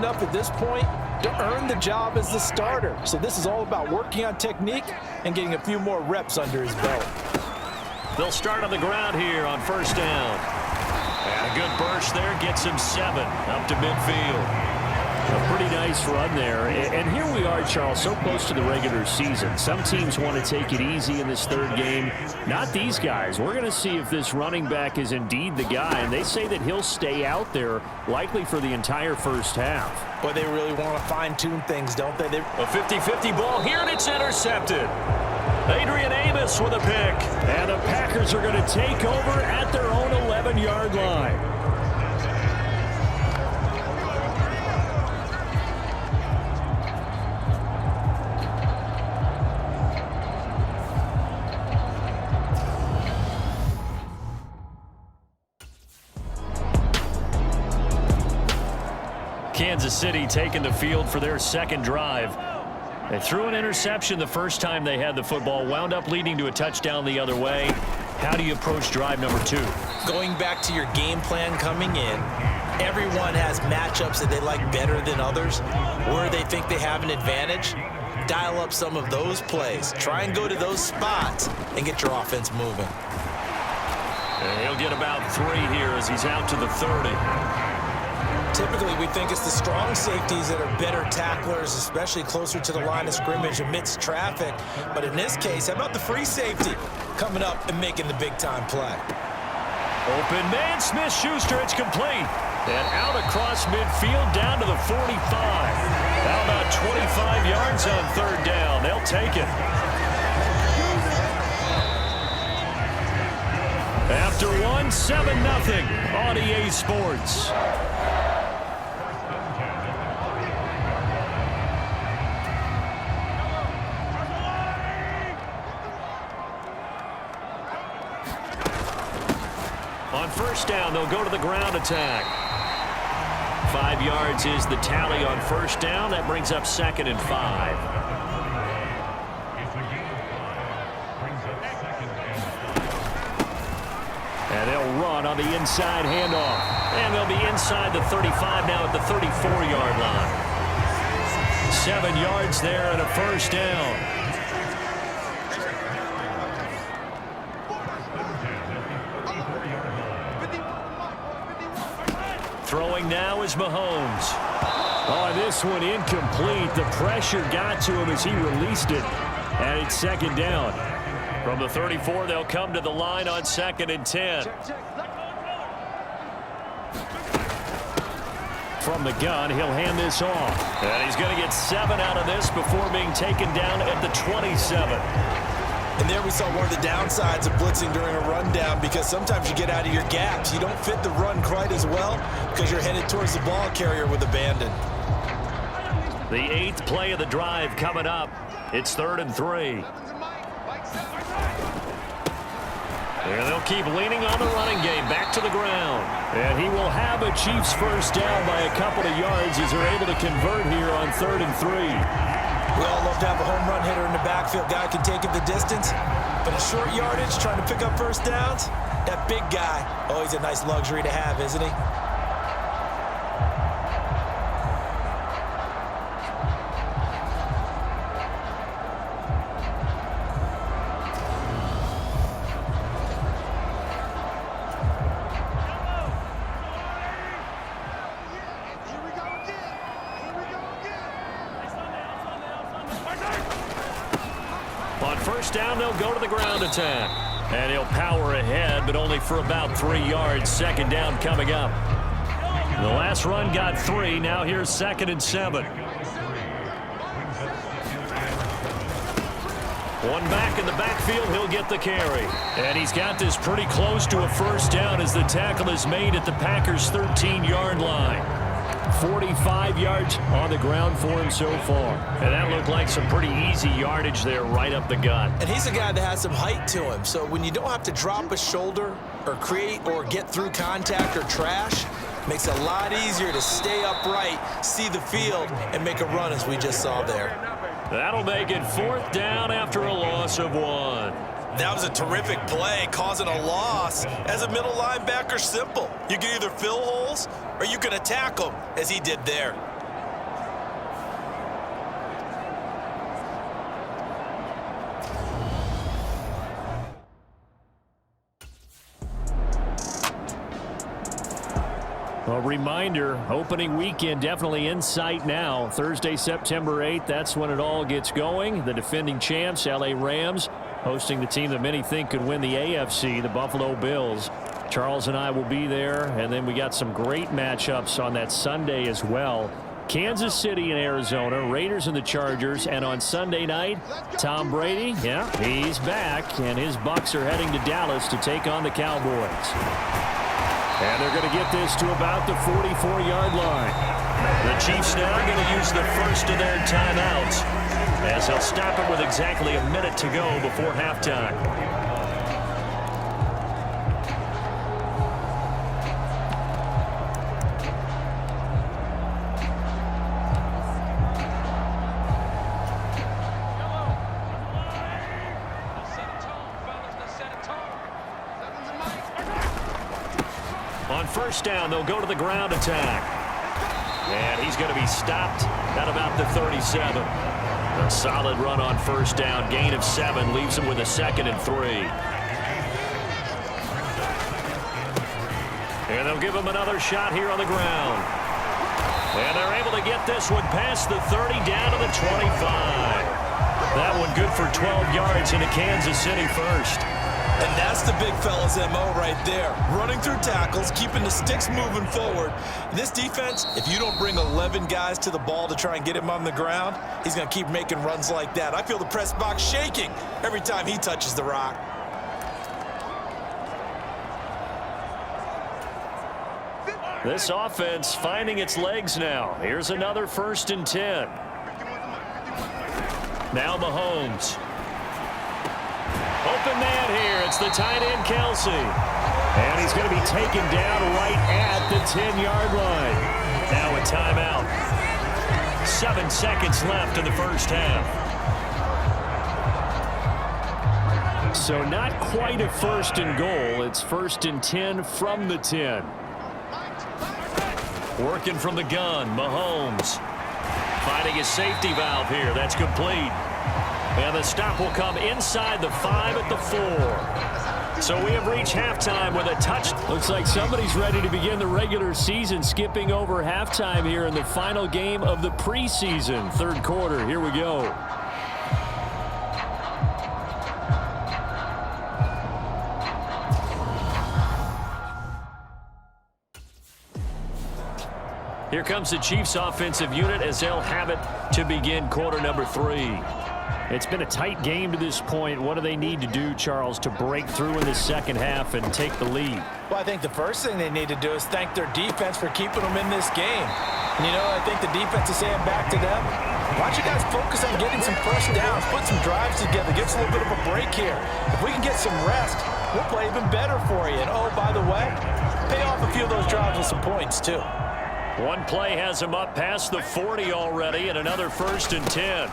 enough at this point to earn the job as the starter. So this is all about working on technique and getting a few more reps under his belt. They'll start on the ground here on first down. And a good burst there gets him 7 up to midfield. A pretty nice run there. And here we are, Charles, so close to the regular season. Some teams want to take it easy in this third game. Not these guys. We're going to see if this running back is indeed the guy. And they say that he'll stay out there likely for the entire first half. But they really want to fine-tune things, don't they? A 50-50 ball here, and it's intercepted. Adrian Amos with a pick. And the Packers are going to take over at their own 11-yard line. Kansas City taking the field for their second drive. They threw an interception the first time they had the football, wound up leading to a touchdown the other way. How do you approach drive number 2? Going back to your game plan coming in, everyone has matchups that they like better than others, where they think they have an advantage. Dial up some of those plays. Try and go to those spots and get your offense moving. And he'll get about 3 here as he's out to the 30. Typically, we think it's the strong safeties that are better tacklers, especially closer to the line of scrimmage amidst traffic. But in this case, how about the free safety coming up and making the big-time play? Open man, Smith-Schuster, it's complete. And out across midfield down to the 45. How about 25 yards on third down? They'll take it. After 1, 7-0 on EA Sports. On first down, they'll go to the ground attack. 5 yards is the tally on first down. That brings up 2nd and 5. And they'll run on the inside handoff. And they'll be inside the 35 now at the 34-yard line. 7 yards there and a first down. Throwing now is Mahomes. Oh, this one incomplete. The pressure got to him as he released it. And it's 2nd down. From the 34, they'll come to the line on 2nd and 10. From the gun, he'll hand this off. And he's going to get 7 out of this before being taken down at the 27. And there we saw one of the downsides of blitzing during a rundown, because sometimes you get out of your gaps. You don't fit the run quite as well because you're headed towards the ball carrier with abandon. The 8th play of the drive coming up. It's 3rd and 3. And they'll keep leaning on the running game back to the ground. And he will have a Chiefs first down by a couple of yards as they're able to convert here on 3rd and 3. We all love to have a home run hitter in the backfield. Guy can take it the distance. But a short yardage, trying to pick up first downs, that big guy, oh, he's a nice luxury to have, isn't he? First down, they'll go to the ground attack. And he'll power ahead, but only for about 3 yards. 2nd down coming up. The last run got 3. Now here's 2nd and 7. One back in the backfield, he'll get the carry. And he's got this pretty close to a first down as the tackle is made at the Packers' 13-yard line. 45 yards on the ground for him so far. And that looked like some pretty easy yardage there right up the gut. And he's a guy that has some height to him. So when you don't have to drop a shoulder or create or get through contact or trash, makes it a lot easier to stay upright, see the field, and make a run as we just saw there. That'll make it 4th down after a loss of 1. That was a terrific play, causing a loss. As a middle linebacker, simple. You can either fill holes or you can attack them, as he did there. A reminder, opening weekend definitely in sight now. Thursday, September 8th, that's when it all gets going. The defending champs, LA Rams, hosting the team that many think could win the AFC, the Buffalo Bills. Charles and I will be there, and then we got some great matchups on that Sunday as well. Kansas City and Arizona, Raiders and the Chargers, and on Sunday night, Tom Brady, yeah, he's back, and his Bucs are heading to Dallas to take on the Cowboys. And they're going to get this to about the 44-yard line. The Chiefs now are going to use the first of their timeouts, as they'll stop it with exactly a minute to go before halftime. On first down, they'll go to the ground attack. And he's going to be stopped at about the 37. A solid run on first down. Gain of 7 leaves him with a 2nd and 3. And they'll give him another shot here on the ground. And they're able to get this one past the 30 down to the 25. That one good for 12 yards into Kansas City first. And that's the big fella's MO right there. Running through tackles, keeping the sticks moving forward. This defense, if you don't bring 11 guys to the ball to try and get him on the ground, he's going to keep making runs like that. I feel the press box shaking every time he touches the rock. This offense finding its legs now. Here's another 1st and 10. Now Mahomes. Open man here. It's the tight end, Kelsey. And he's going to be taken down right at the 10-yard line. Now a timeout. 7 seconds left in the first half. So not quite a 1st and goal. It's 1st and 10 from the 10. Working from the gun, Mahomes. Finding his safety valve here. That's complete. And the stop will come inside the 5 at the 4. So we have reached halftime with a touch. Looks like somebody's ready to begin the regular season, skipping over halftime here in the final game of the preseason. 3rd quarter. Here we go. Here comes the Chiefs offensive unit as they'll have it to begin quarter number 3. It's been a tight game to this point. What do they need to do, Charles, to break through in the second half and take the lead? Well, I think the first thing they need to do is thank their defense for keeping them in this game. And, you know, I think the defense is saying back to them, why don't you guys focus on getting some first downs, put some drives together, give us a little bit of a break here. If we can get some rest, we'll play even better for you. And, oh, by the way, pay off a few of those drives with some points, too. One play has him up past the 40 already, and another 1st and 10.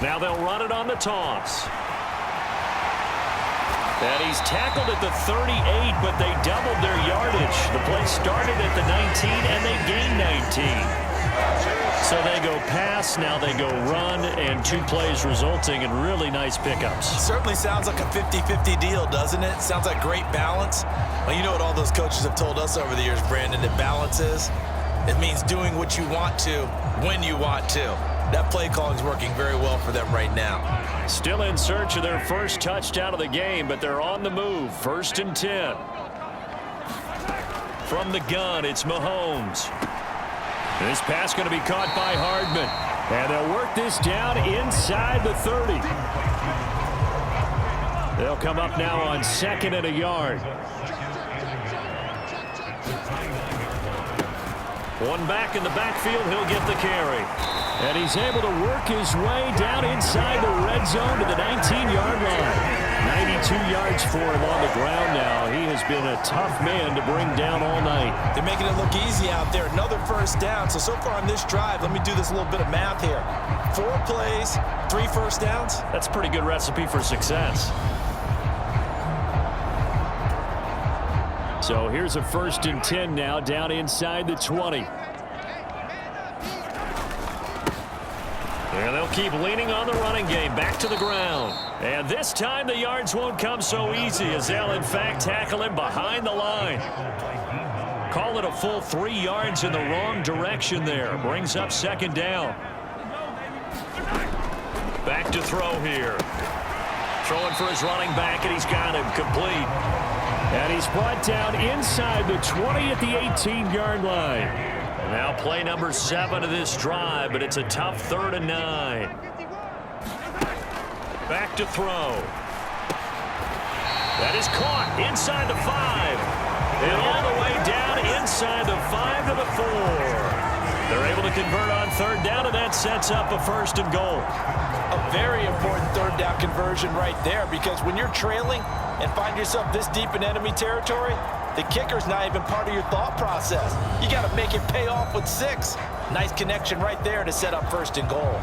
Now they'll run it on the toss. And he's tackled at the 38, but they doubled their yardage. The play started at the 19, and they gained 19. So they go pass, now they go run, and 2 plays resulting in really nice pickups. Certainly sounds like a 50-50 deal, doesn't it? Sounds like great balance. Well, you know what all those coaches have told us over the years, Brandon, that balance is? It means doing what you want to, when you want to. That play calling is working very well for them right now. Still in search of their first touchdown of the game, but they're on the move. 1st and 10. From the gun, it's Mahomes. This pass going to be caught by Hardman. And they'll work this down inside the 30. They'll come up now on 2nd and a yard. One back in the backfield, he'll get the carry. And he's able to work his way down inside the red zone to the 19-yard line. 92 yards for him on the ground now. He has been a tough man to bring down all night. They're making it look easy out there. Another 1st down. So far on this drive, let me do this little bit of math here. 4 plays, 3 1st downs. That's a pretty good recipe for success. So here's a 1st and 10 now down inside the 20. And they'll keep leaning on the running game back to the ground. And this time the yards won't come so easy as they'll in fact tackle him behind the line. Call it a full 3 yards in the wrong direction there. Brings up second down. Back to throw here. Throwing for his running back, and he's got him complete. And he's brought down inside the 20 at the 18-yard line. Now play number 7 of this drive, but it's a tough 3rd and 9. Back to throw. That is caught inside the 5. And all the way down inside the 5 to the 4. They're able to convert on 3rd down, and that sets up a 1st and goal. A very important 3rd down conversion right there, because when you're trailing and find yourself this deep in enemy territory, the kicker's not even part of your thought process. You got to make it pay off with 6. Nice connection right there to set up 1st and goal.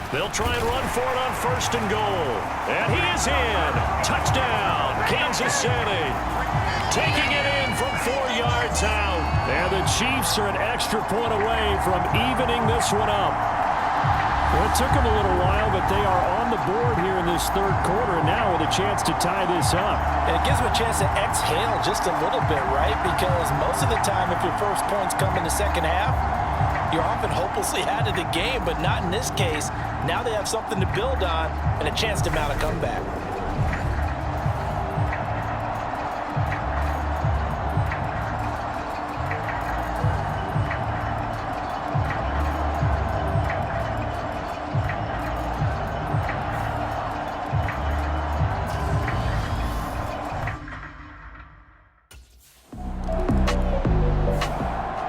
They'll try and run for it on 1st and goal. And he is in. Touchdown, Kansas City. Taking it in from 4 yards out. And the Chiefs are an extra point away from evening this one up. Well, it took them a little while, but they are on the board here in this 3rd quarter, and now with a chance to tie this up. And it gives them a chance to exhale just a little bit, right? Because most of the time, if your first points come in the second half, you're often hopelessly out of the game, but not in this case. Now they have something to build on and a chance to mount a comeback.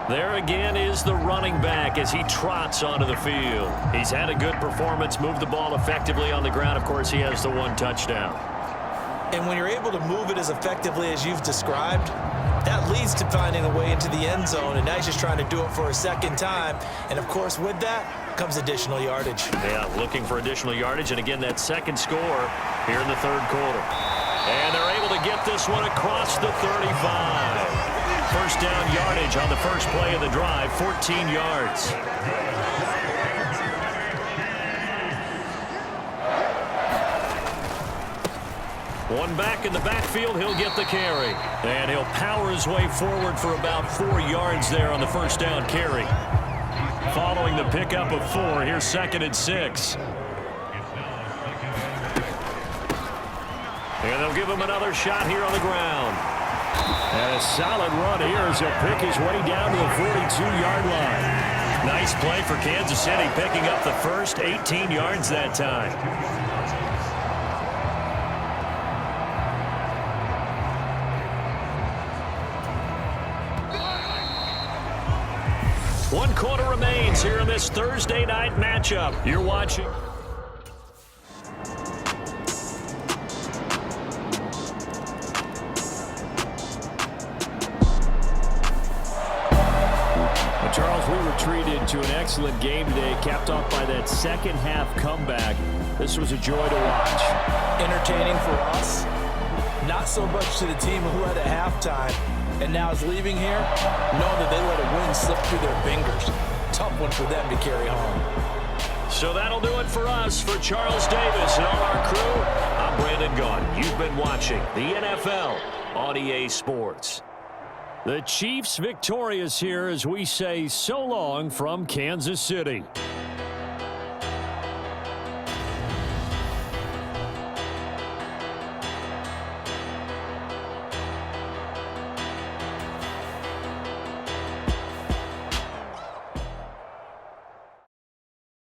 There again is the running back as he trots onto the field. He's had a good performance, moved the ball effectively on the ground. Of course, he has the 1 touchdown. And when you're able to move it as effectively as you've described, that leads to finding a way into the end zone, and now he's just trying to do it for a 2nd time. And, of course, with that comes additional yardage. Yeah, looking for additional yardage, and again, that 2nd score here in the 3rd quarter. And they're able to get this one across the 35. 1st down yardage on the first play of the drive, 14 yards. One back in the backfield, he'll get the carry. And he'll power his way forward for about 4 yards there on the 1st down carry. Following the pickup of 4, here's 2nd and 6. And they'll give him another shot here on the ground. And a solid run here as he'll pick his way down to the 42-yard line. Nice play for Kansas City, picking up the first 18 yards that time. One quarter remains here in this Thursday night matchup. You're watching. Charles, we were treated to an excellent game today, capped off by that 2nd half comeback. This was a joy to watch. Entertaining for us, not so much to the team who led at halftime and now is leaving here, knowing that they let a win slip through their fingers. Tough one for them to carry home. So that'll do it for us. For Charles Davis and all our crew, I'm Brandon Gaudin. You've been watching the NFL on EA Sports. The Chiefs victorious here as we say so long from Kansas City.